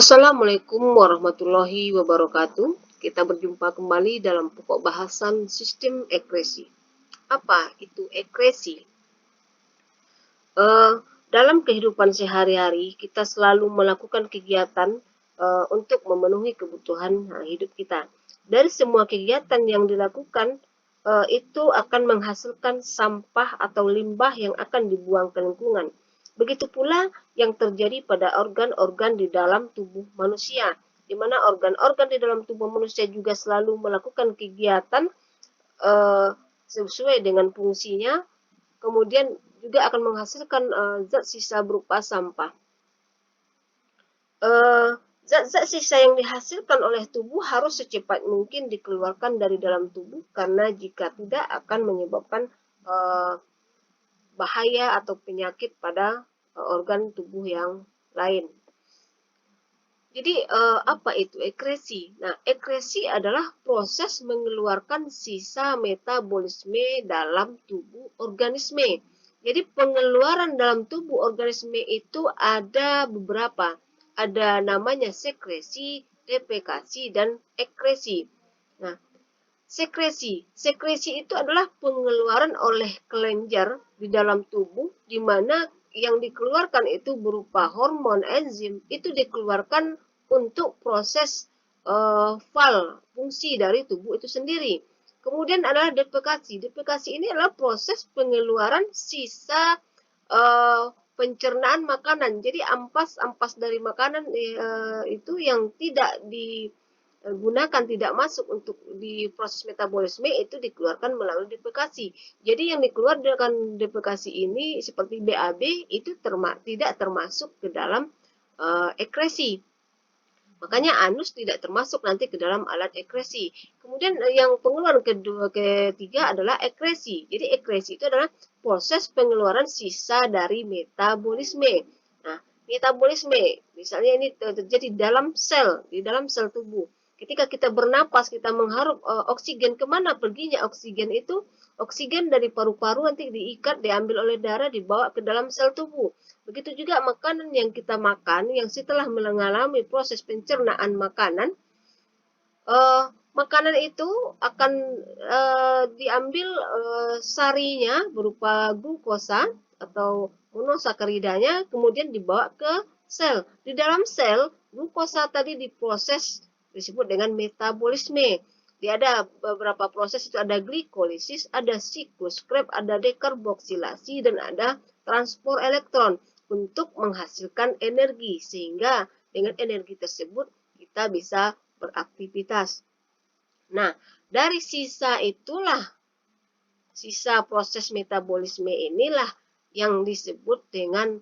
Assalamualaikum warahmatullahi wabarakatuh. Kita berjumpa kembali dalam pokok bahasan sistem ekresi. Apa itu ekresi? Dalam kehidupan sehari-hari, kita selalu melakukan kegiatan untuk memenuhi kebutuhan hidup kita. Dari semua kegiatan yang dilakukan, itu akan menghasilkan sampah atau limbah yang akan dibuang ke lingkungan. Begitu pula yang terjadi pada organ-organ di dalam tubuh manusia, di mana organ-organ di dalam tubuh manusia juga selalu melakukan kegiatan sesuai dengan fungsinya, kemudian juga akan menghasilkan zat sisa berupa sampah. Zat-zat sisa yang dihasilkan oleh tubuh harus secepat mungkin dikeluarkan dari dalam tubuh, karena jika tidak akan menyebabkan bahaya atau penyakit pada organ tubuh yang lain. Jadi apa itu ekresi? Nah, ekresi adalah proses mengeluarkan sisa metabolisme dalam tubuh organisme. Jadi pengeluaran dalam tubuh organisme itu ada beberapa. Ada namanya sekresi, defekasi, dan ekresi. Nah, sekresi itu adalah pengeluaran oleh kelenjar di dalam tubuh, di mana yang dikeluarkan itu berupa hormon, enzim, itu dikeluarkan untuk proses fungsi dari tubuh itu sendiri. Kemudian adalah defekasi. Defekasi ini adalah proses pengeluaran sisa pencernaan makanan. Jadi ampas-ampas dari makanan itu yang tidak digunakan, tidak masuk untuk di proses metabolisme, itu dikeluarkan melalui defekasi. Jadi yang dikeluarkan defekasi ini seperti BAB itu tidak termasuk ke dalam ekresi. Makanya anus tidak termasuk nanti ke dalam alat ekresi. Kemudian yang pengeluaran ketiga adalah ekresi. Jadi ekresi itu adalah proses pengeluaran sisa dari metabolisme. Nah, metabolisme misalnya ini terjadi di dalam sel tubuh. Ketika kita bernapas, kita mengharup oksigen, kemana perginya oksigen itu? Oksigen dari paru-paru nanti diikat, diambil oleh darah, dibawa ke dalam sel tubuh. Begitu juga makanan yang kita makan, yang setelah mengalami proses pencernaan makanan, makanan itu akan diambil sarinya berupa glukosa atau monosakridanya, kemudian dibawa ke sel. Di dalam sel, glukosa tadi diproses, disebut dengan metabolisme. Dia ada beberapa proses, itu ada glikolisis, ada siklus Krebs, ada dekarboksilasi, dan ada transport elektron untuk menghasilkan energi, sehingga dengan energi tersebut kita bisa beraktivitas. Nah, dari sisa itulah, sisa proses metabolisme inilah yang disebut dengan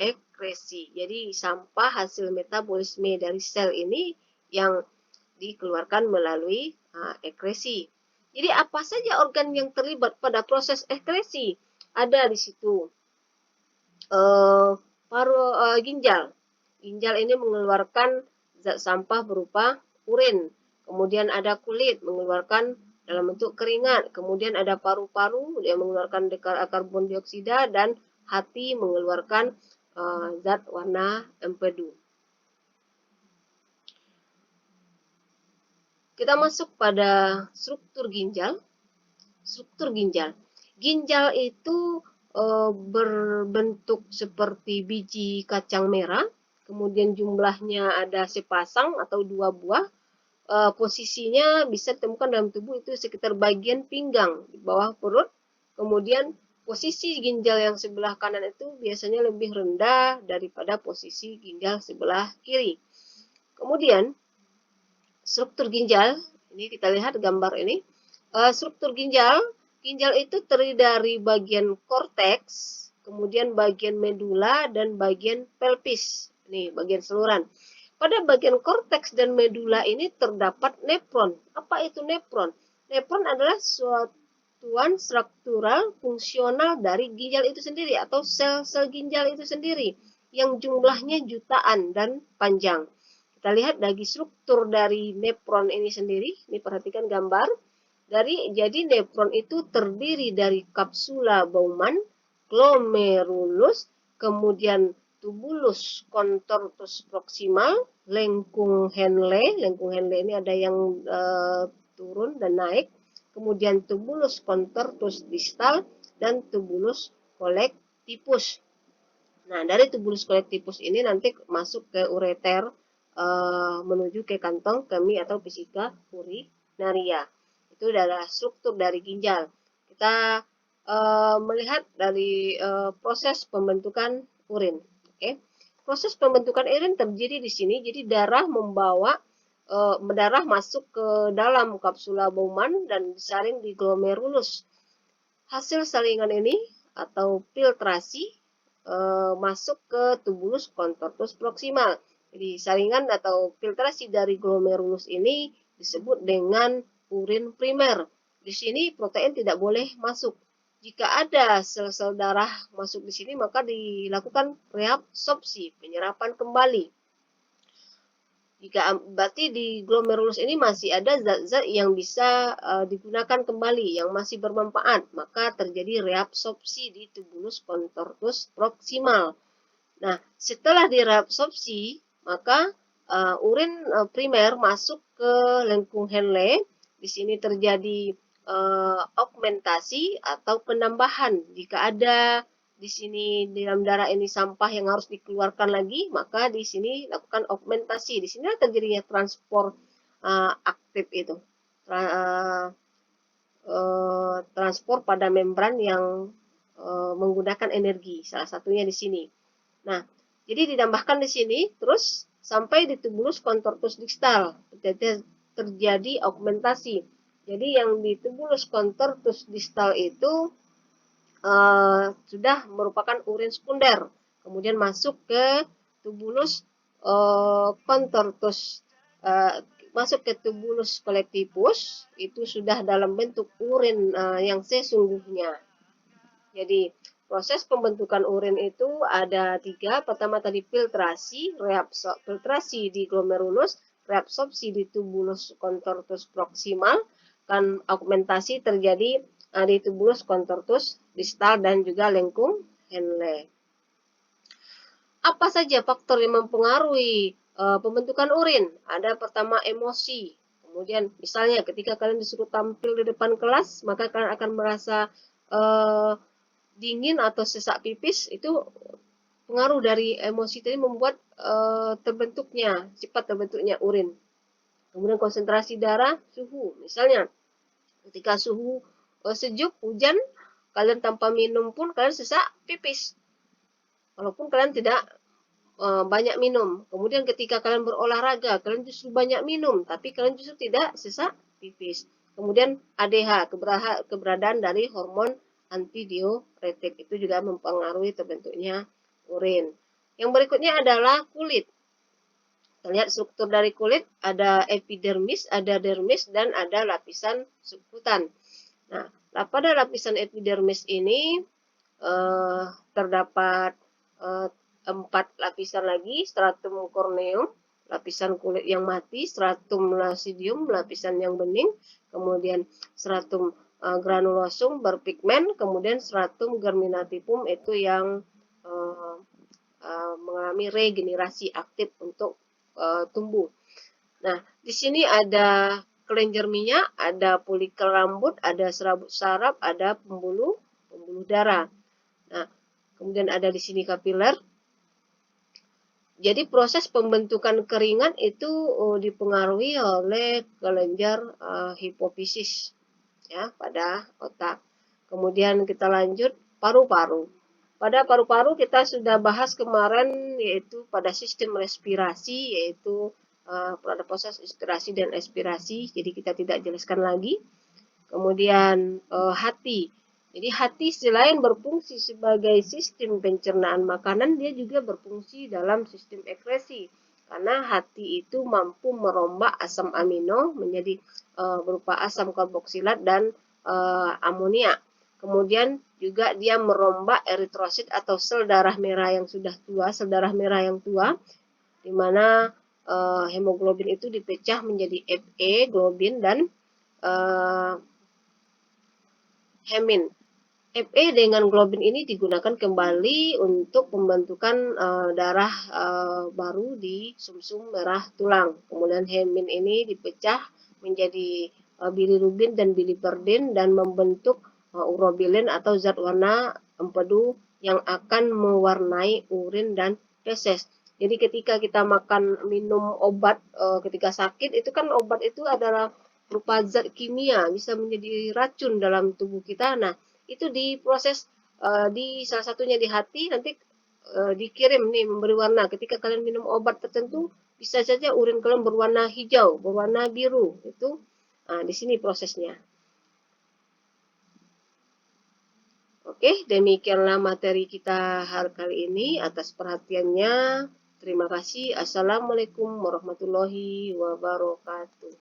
ekresi. Jadi sampah hasil metabolisme dari sel ini yang dikeluarkan melalui ekresi. Jadi apa saja organ yang terlibat pada proses ekresi? Ada di situ ginjal. Ginjal ini mengeluarkan zat sampah berupa urin. Kemudian ada kulit mengeluarkan dalam bentuk keringat. Kemudian ada paru-paru yang mengeluarkan karbon dioksida, dan hati mengeluarkan zat warna empedu. Kita masuk pada struktur ginjal. Struktur ginjal. Ginjal itu berbentuk seperti biji kacang merah. Kemudian jumlahnya ada sepasang atau 2 buah. Posisinya bisa ditemukan dalam tubuh itu sekitar bagian pinggang di bawah perut. Kemudian posisi ginjal yang sebelah kanan itu biasanya lebih rendah daripada posisi ginjal sebelah kiri. Kemudian struktur ginjal, ini kita lihat gambar ini. Struktur ginjal itu terdiri dari bagian korteks, kemudian bagian medula, dan bagian pelvis. Ini bagian saluran. Pada bagian korteks dan medula ini terdapat nefron. Apa itu nefron? Nefron adalah satuan struktural fungsional dari ginjal itu sendiri, atau sel-sel ginjal itu sendiri, yang jumlahnya jutaan dan panjang. Kita lihat dari struktur dari nefron ini sendiri. Ini perhatikan gambar. Jadi nefron itu terdiri dari kapsula Bowman, glomerulus, kemudian tubulus contortus proximal, lengkung Henle. Lengkung Henle ini ada yang turun dan naik. Kemudian tubulus contortus distal dan tubulus collectivus. Nah, dari tubulus collectivus ini nanti masuk ke ureter menuju ke kantong kemih atau vesika urinaria. Itu adalah struktur dari ginjal. Kita melihat dari proses pembentukan urin. Oke. Proses pembentukan urin terjadi di sini. Jadi darah membawa darah masuk ke dalam kapsula Bowman dan disaring di glomerulus. Hasil saringan ini atau filtrasi masuk ke tubulus contortus proximal. Jadi saringan atau filtrasi dari glomerulus ini disebut dengan urin primer. Di sini protein tidak boleh masuk. Jika ada sel-sel darah masuk di sini, maka dilakukan reabsorpsi, penyerapan kembali. Jika berarti di glomerulus ini masih ada zat-zat yang bisa digunakan kembali, yang masih bermanfaat, maka terjadi reabsorpsi di tubulus contortus proximal. Nah, setelah direabsorpsi, maka urin primer masuk ke lengkung Henle. Di sini terjadi augmentasi atau penambahan. Jika ada di sini di dalam darah ini sampah yang harus dikeluarkan lagi, maka di sini lakukan augmentasi. Di sini terjadinya transport aktif itu. Transport pada membran yang menggunakan energi. Salah satunya di sini. Nah, jadi ditambahkan di sini terus sampai di tubulus contortus distal. Terjadi augmentasi. Jadi yang di tubulus contortus distal itu sudah merupakan urin sekunder, kemudian masuk ke tubulus contortus, masuk ke tubulus collectivus, itu sudah dalam bentuk urin yang sesungguhnya. Jadi proses pembentukan urin itu ada 3. Pertama tadi filtrasi, filtrasi di glomerulus, reabsorpsi di tubulus contortus proximal, kan augmentasi terjadi di tubulus contortus distal dan juga lengkung Henle. Apa saja faktor yang mempengaruhi pembentukan urin? Ada pertama emosi. Kemudian misalnya ketika kalian disuruh tampil di depan kelas, maka kalian akan merasa dingin atau sesak pipis. Itu pengaruh dari emosi tadi membuat cepat terbentuknya urin. Kemudian konsentrasi darah, suhu. Misalnya ketika suhu sejuk, hujan, kalian tanpa minum pun kalian sesak pipis. Walaupun kalian tidak banyak minum. Kemudian ketika kalian berolahraga, kalian justru banyak minum, tapi kalian justru tidak sesak pipis. Kemudian ADH, keberadaan dari hormon antidiuretik, itu juga mempengaruhi terbentuknya urin. Yang berikutnya adalah kulit. Kita lihat struktur dari kulit, ada epidermis, ada dermis, dan ada lapisan subkutan. Nah, pada lapisan epidermis ini terdapat 4 lapisan lagi, stratum corneum, lapisan kulit yang mati, stratum lucidium, lapisan yang bening, kemudian stratum granulosum berpigmen, kemudian stratum germinativum itu yang mengalami regenerasi aktif untuk tumbuh. Nah, di sini ada kelenjar minyak, ada folikel rambut, ada serabut saraf, ada pembuluh darah. Nah, kemudian ada di sini kapiler. Jadi proses pembentukan keringat itu dipengaruhi oleh kelenjar hipofisis ya pada otak. Kemudian kita lanjut paru-paru. Pada paru-paru kita sudah bahas kemarin yaitu pada sistem respirasi, yaitu pada proses inspirasi dan ekspirasi, jadi kita tidak jelaskan lagi. Kemudian hati. Jadi hati selain berfungsi sebagai sistem pencernaan makanan, dia juga berfungsi dalam sistem ekskresi. Karena hati itu mampu merombak asam amino menjadi berupa asam karboksilat dan amonia. Kemudian juga dia merombak eritrosit atau sel darah merah yang sudah tua, sel darah merah yang tua, di mana hemoglobin itu dipecah menjadi Fe, globin, dan hemin. Fe dengan globin ini digunakan kembali untuk pembentukan darah baru di sumsum merah tulang. Kemudian hemin ini dipecah menjadi bilirubin dan biliverdin dan membentuk urobilin atau zat warna empedu yang akan mewarnai urin dan feses. Jadi ketika kita minum obat ketika sakit, itu kan obat itu adalah berupa zat kimia, bisa menjadi racun dalam tubuh kita. Nah, itu diproses di salah satunya di hati, nanti dikirim nih memberi warna. Ketika kalian minum obat tertentu, bisa saja urin kalian berwarna hijau, berwarna biru. Itu di sini prosesnya. Oke, demikianlah materi kita hari kali ini. Atas perhatiannya, terima kasih. Assalamualaikum warahmatullahi wabarakatuh.